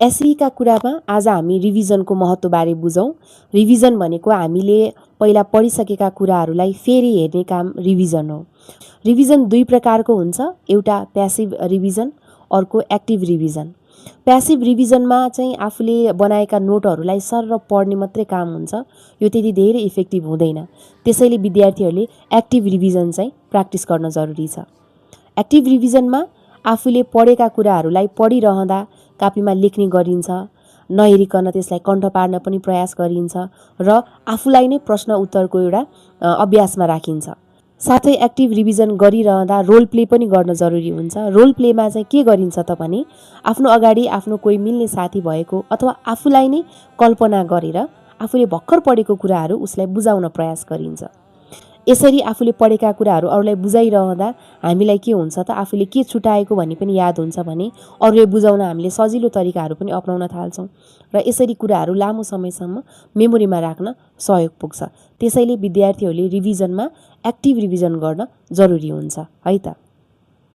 एसईका कुरामा आज हामी रिभिजनको महत्त्वबारे बुझौँ। रिभिजन भनेको हामीले पहिला पढिसकेका कुराहरूलाई फेरि हेर्ने काम रिभिजन हो। रिभिजन दुई प्रकारको हुन्छ, एउटा प्यासिभ रिभिजन, अर्को एक्टिभ रिभिजन। प्यासिभ रिभिजनमा चाहिँ आफूले बनाएका नोटहरूलाई सरर पढ्ने मात्रै काम हुन्छ, यो त्यति धेरै इफेक्टिभ हुँदैन। त्यसैले विद्यार्थीहरूले एक्टिभ रिभिजन चाहिँ प्र्याक्टिस गर्न जरुरी छ। एक्टिभ रिभिजनमा आफूले पढेका कुराहरूलाई पढिरहँदा कापीमा लेख्ने गरिन्छ, नहेरिकन त्यसलाई कण्ठ पार्न पनि प्रयास गरिन्छ र आफूलाई नै प्रश्न उत्तरको एउटा अभ्यासमा राखिन्छ। साथै एक्टिभ रिभिजन गरिरहँदा रोल प्ले पनि गर्न जरुरी हुन्छ। रोल प्लेमा चाहिँ के गरिन्छ त भने आफ्नो अगाडि आफ्नो कोही मिल्ने साथी भएको अथवा आफूलाई नै कल्पना गरेर आफूले भर्खर पढेको कुराहरू उसलाई बुझाउन प्रयास गरिन्छ। यसरी आफूले पढेका कुराहरू अरूलाई बुझाइरहँदा हामीलाई के हुन्छ त, आफूले के छुटाएको भन्ने पनि याद हुन्छ भने अरूले बुझाउन हामीले सजिलो तरिकाहरू पनि अपनाउन थाल्छौँ र यसरी कुराहरू लामो समयसम्म मेमोरीमा राख्न सहयोग पुग्छ। त्यसैले विद्यार्थीहरूले रिभिजनमा एक्टिभ रिभिजन गर्न जरुरी हुन्छ है त।